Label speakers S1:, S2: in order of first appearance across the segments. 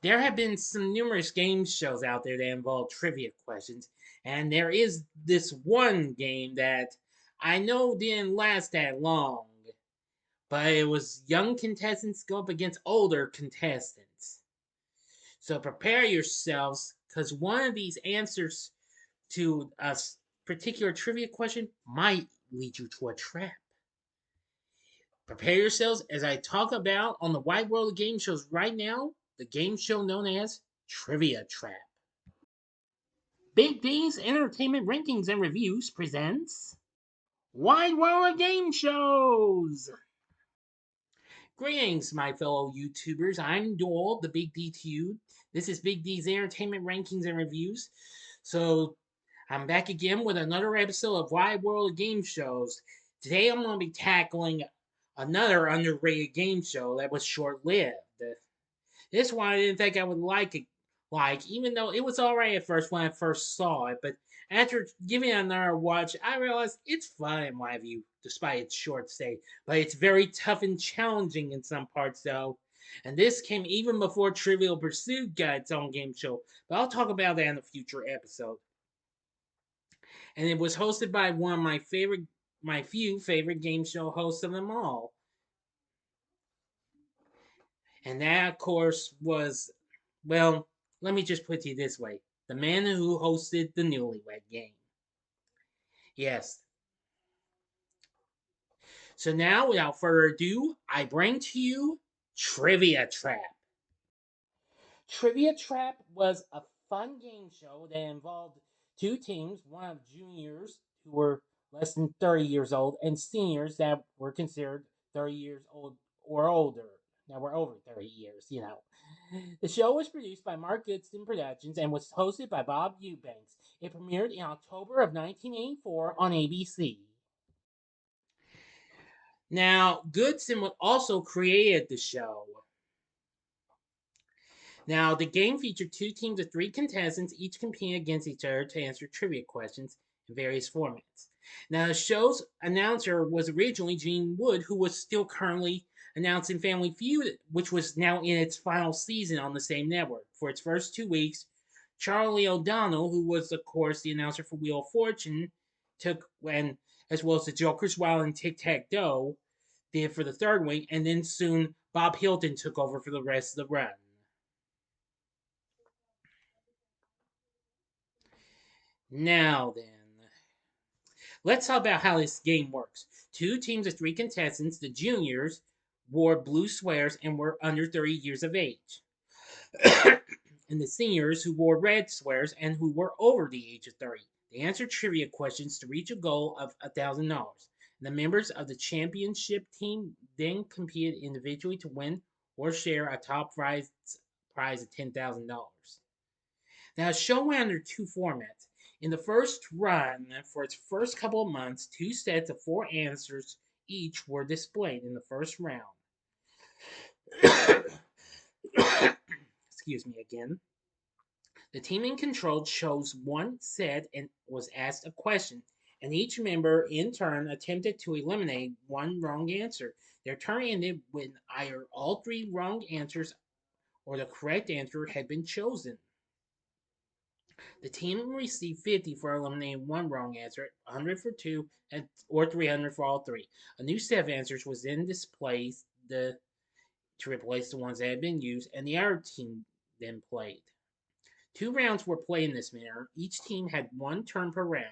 S1: There have been some numerous game shows out there that involve trivia questions, and there is this one game that I know didn't last that long, but it was young contestants go up against older contestants. So prepare yourselves, because one of these answers to a particular trivia question might lead you to a trap. Prepare yourselves as I talk about on the wide world of game shows right now, the game show known as Trivia Trap. Big D's Entertainment Rankings and Reviews presents Wide World of Game Shows. Greetings, my fellow YouTubers. I'm Doyle, the Big D to you. This is Big D's Entertainment Rankings and Reviews. So, I'm back again with another episode of Wide World of Game Shows. Today, I'm going to be tackling another underrated game show that was short-lived. This one I didn't think I would like it, even though it was alright at first when I first saw it, but after giving it another watch, I realized it's fun in my view, despite its short stay. But it's very tough and challenging in some parts, though. And this came even before Trivial Pursuit got its own game show, but I'll talk about that in a future episode. And it was hosted by one of my few favorite game show hosts of them all. And that, of course, was, well, let me just put it this way, the man who hosted the Newlywed Game. Yes. So now, without further ado, I bring to you Trivia Trap. Trivia Trap was a fun game show that involved two teams, one of juniors who were less than 30 years old, and seniors that were considered 30 years old or older. That were over 30 years, you know. The show was produced by Mark Goodson Productions and was hosted by Bob Eubanks. It premiered in October of 1984 on ABC. Now, Goodson also created the show. Now, the game featured two teams of three contestants, each competing against each other to answer trivia questions in various formats. Now, the show's announcer was originally Gene Wood, who was still currently announcing Family Feud, which was now in its final season on the same network. For its first 2 weeks, Charlie O'Donnell, who was, of course, the announcer for Wheel of Fortune, as well as the Joker's Wild and Tic Tac Doe, did for the third week, and then soon Bob Hilton took over for the rest of the run. Now then, let's talk about how this game works. Two teams of three contestants, the juniors, wore blue sweaters and were under 30 years of age. And the seniors, who wore red sweaters and who were over the age of 30. They answered trivia questions to reach a goal of $1,000. The members of the championship team then competed individually to win or share a top prize of $10,000. Now, the show ran under two formats. In the first run, for its first couple of months, two sets of four answers each were displayed in the first round. Excuse me again. The team in control chose one set and was asked a question, and each member in turn attempted to eliminate one wrong answer. Their turn ended when either all three wrong answers or the correct answer had been chosen. The team received 50 for eliminating one wrong answer, 100 for two, or 300 for all three. A new set of answers was then displayed to replace the ones that had been used, and the other team then played. 2 rounds were played in this manner. Each team had one turn per round,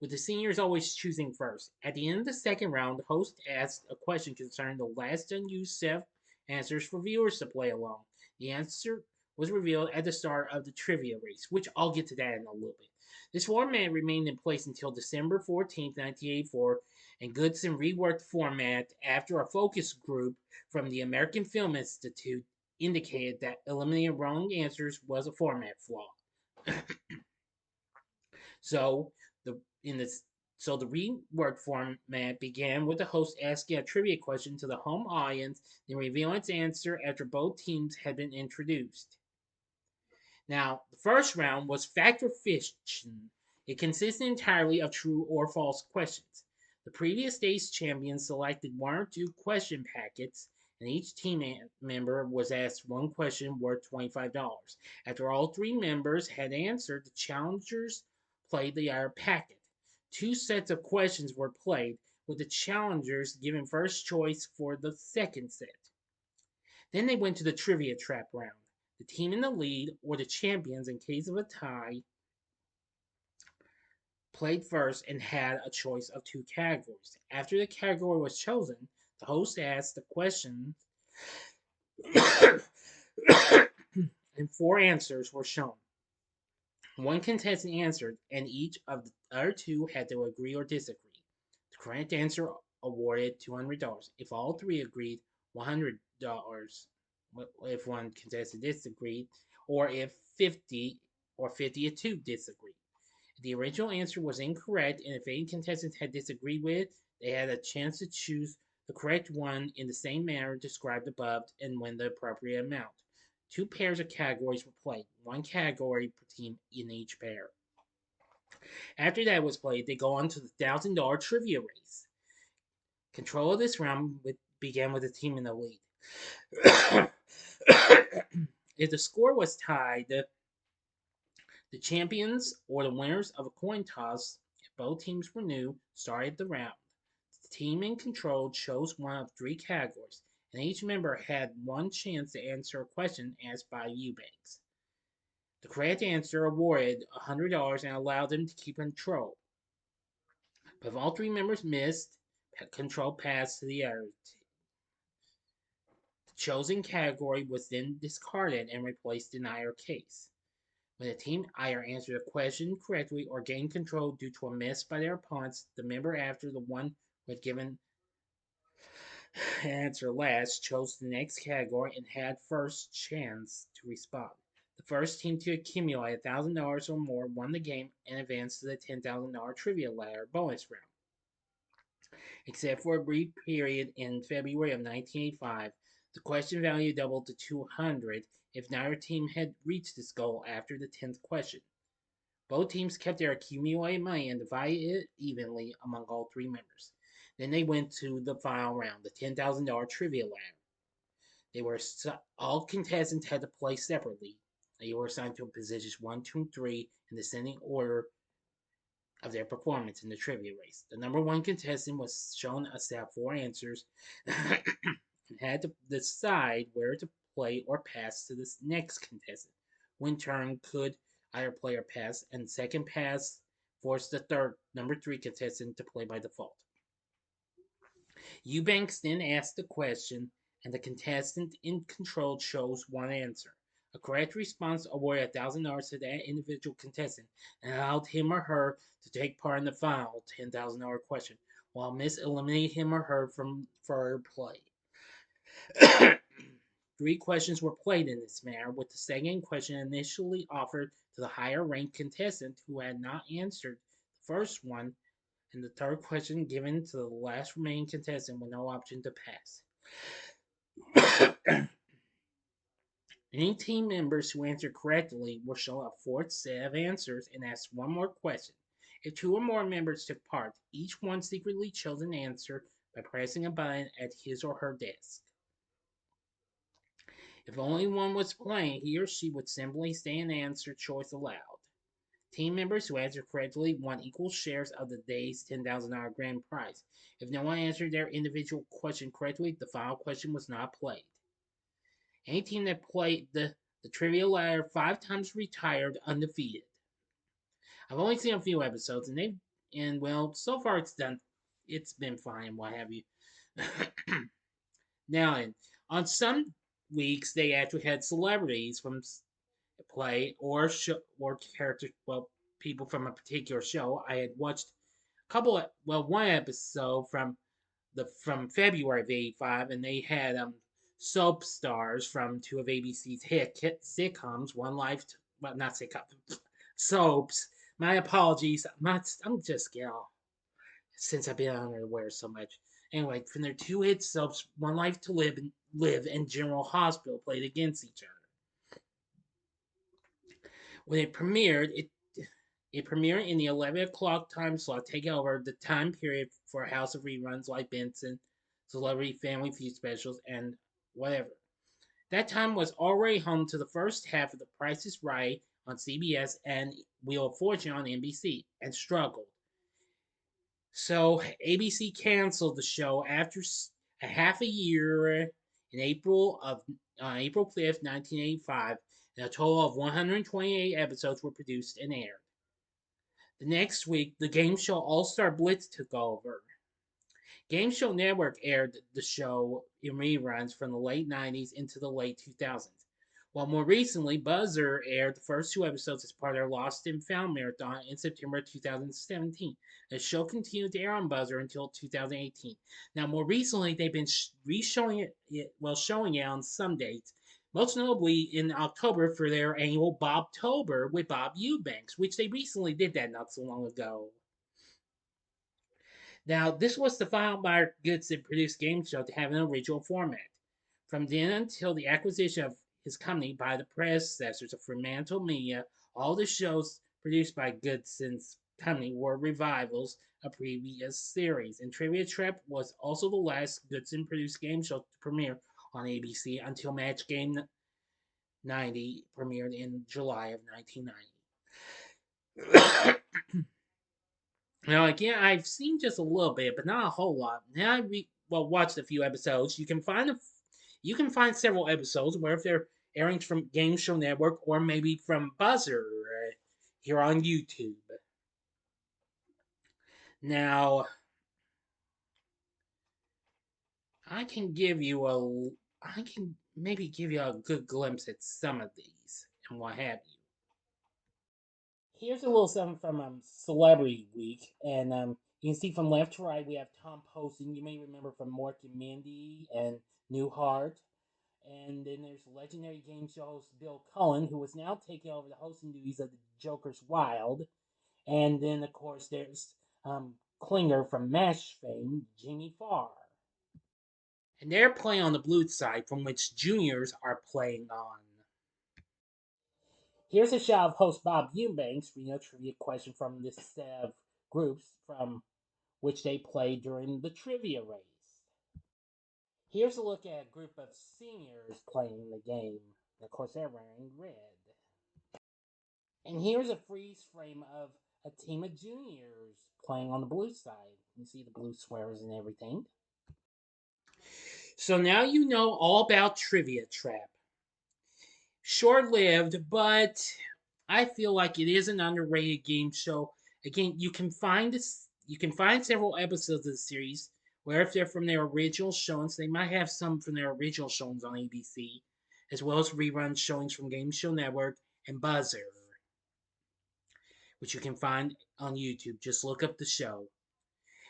S1: with the seniors always choosing first. At the end of the second round, the host asked a question concerning the last unused set of answers for viewers to play along. The answer was revealed at the start of the trivia race, which I'll get to that in a little bit. This format remained in place until December 14, 1984, and Goodson reworked the format after a focus group from the American Film Institute indicated that eliminating wrong answers was a format flaw. So the reworked format began with the host asking a trivia question to the home audience, then revealing its answer after both teams had been introduced. Now, the first round was Fact or Fiction. It consisted entirely of true or false questions. The previous day's champions selected one or two question packets and each team member was asked one question worth $25. After all three members had answered, the challengers played the other packet. Two sets of questions were played, with the challengers given first choice for the second set. Then they went to the trivia trap round. The team in the lead, or the champions in case of a tie, played first and had a choice of two categories. After the category was chosen, the host asked the question and four answers were shown. One contestant answered, and each of the other two had to agree or disagree. The correct answer awarded $200. If all three agreed, $100 if one contestant disagreed, or if 50 or 52 disagreed. If the original answer was incorrect, and if any contestants had disagreed with it, they had a chance to choose the correct one in the same manner described above and win the appropriate amount. Two pairs of categories were played, one category per team in each pair. After that was played, they go on to the $1,000 trivia race. Control of this round began with the team in the lead. If the score was tied, the champions or the winners of a coin toss, if both teams were new, started the round. The team in control chose one of three categories, and each member had one chance to answer a question asked by Eubanks. The correct answer awarded $100 and allowed them to keep control. But if all three members missed, control passed to the other. The chosen category was then discarded and replaced in either case. When a team either answered a question correctly or gained control due to a miss by their opponents, the member after the one who had given answer last chose the next category and had first chance to respond. The first team to accumulate $1,000 or more won the game and advanced to the $10,000 trivia ladder bonus round. Except for a brief period in February of 1985, the question value doubled to 200 if neither team had reached this goal after the 10th question. Both teams kept their accumulated money and divided it evenly among all three members. Then they went to the final round, the $10,000 trivia ladder. All contestants had to play separately. They were assigned to positions 1, 2, and 3 in descending order of their performance in the trivia race. The number one contestant was shown a set of four answers and had to decide where to play or pass to the next contestant. One turn could either play or pass, and the second pass forced the number three contestant to play by default. Eubanks then asked the question, and the contestant in control chose one answer. A correct response awarded $1,000 to that individual contestant and allowed him or her to take part in the final $10,000 question, while miss eliminated him or her from further play. Three questions were played in this manner, with the second question initially offered to the higher ranked contestant who had not answered the first one, and the third question given to the last remaining contestant with no option to pass. Any team members who answered correctly were shown a fourth set of answers and asked one more question. If two or more members took part, each one secretly chose an answer by pressing a button at his or her desk. If only one was playing, he or she would simply stay in answer choice allowed. Team members who answered correctly won equal shares of the day's $10,000 grand prize. If no one answered their individual question correctly, the final question was not played. Any team that played the trivia ladder 5 times retired undefeated. I've only seen a few episodes, and well, so far it's been fine, what have you. Now, on some weeks they actually had celebrities from play or characters, well, people from a particular show. I had watched one episode from February of '85, and they had soap stars from two of ABC's hit sitcoms, One Life, well, not sitcoms, soaps. My apologies. I'm just since I've been unaware so much. Anyway, from their two hit soaps, One Life to Live and General Hospital played against each other. When it premiered in the 11 o'clock time slot, taking over the time period for House of Reruns like Benson, Celebrity Family Feud specials, and whatever. That time was already home to the first half of The Price is Right on CBS and Wheel of Fortune on NBC, and struggled. So ABC canceled the show after a half a year in April 5th, 1985, and a total of 128 episodes were produced and aired. The next week, the game show All Star Blitz took over. Game Show Network aired the show in reruns from the late 90s into the late 2000s. While more recently, Buzzer aired the first two episodes as part of their Lost and Found marathon in September 2017. The show continued to air on Buzzer until 2018. Now, more recently, they've been re-showing showing it on some dates, most notably in October for their annual Bobtober with Bob Eubanks, which they recently did that not so long ago. Now, this was the final Meyer Goodson produced game show to have an original format. From then until the acquisition of his company by the predecessors of Fremantle Media, all the shows produced by Goodson's company were revivals of previous series, and Trivia Trap was also the last Goodson produced game show to premiere on ABC until Match Game 90 premiered in July of 1990. Now, again, I've seen just a little bit, but not a whole lot. Now watched a few episodes. You can find several episodes where if they're airing from Game Show Network or maybe from Buzzer here on YouTube. Now, I can give you I can maybe give you a good glimpse at some of these and what have you. Here's a little something from Celebrity Week, and you can see from left to right we have Tom Poston. You may remember from Mork and Mindy and Newhart. And then there's legendary game show host Bill Cullen, who is now taking over the hosting duties of the Joker's Wild. And then, of course, there's Klinger from MASH fame, Jamie Farr. And they're playing on the blue side, from which juniors are playing on. Here's a shot of host Bob Eubanks reading a trivia question from this set of groups from which they played during the trivia race. Here's a look at a group of seniors playing the game. And of course, they're wearing red. And here's a freeze frame of a team of juniors playing on the blue side. You see the blue sweaters and everything. So now you know all about Trivia Trap. Short-lived, but I feel like it is an underrated game show. Again, you can find several episodes of the series where if they're from their original showings, they might have some from their original showings on ABC, as well as rerun showings from Game Show Network and Buzzer, which you can find on YouTube. Just look up the show.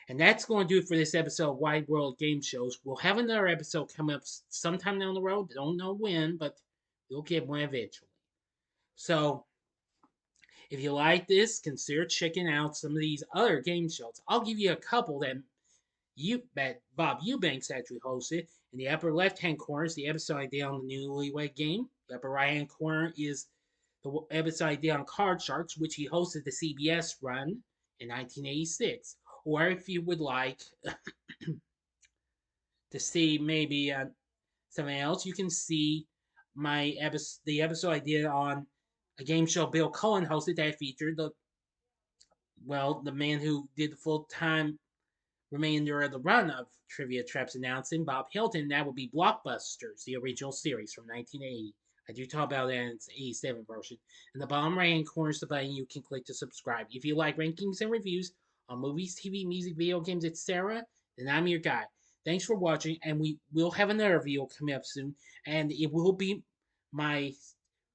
S1: And that's going to do it for this episode of Wide World Game Shows. We'll have another episode come up sometime down the road. Don't know when, but we'll get one eventually. So, if you like this, consider checking out some of these other game shows. I'll give you a couple that Bob Eubanks actually hosted. In the upper left-hand corner is the episode I did on the Newlywed Game. The upper right-hand corner is the episode I did on Card Sharks, which he hosted the CBS run in 1986. Or if you would like to see maybe something else, you can see the episode I did on a game show Bill Cullen hosted that featured the man who did the full-time remainder of the run of Trivia Traps announcing, Bob Hilton. That would be Blockbusters, the original series from 1980. I do talk about that in its 87 version. In the bottom right-hand corner is the button you can click to subscribe. If you like rankings and reviews on movies, TV, music, video games, etc., then I'm your guy. Thanks for watching, and we will have another video coming up soon, and it will be my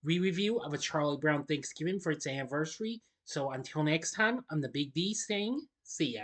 S1: re-review of a Charlie Brown Thanksgiving for its anniversary. So until next time, I'm the Big D saying, see ya.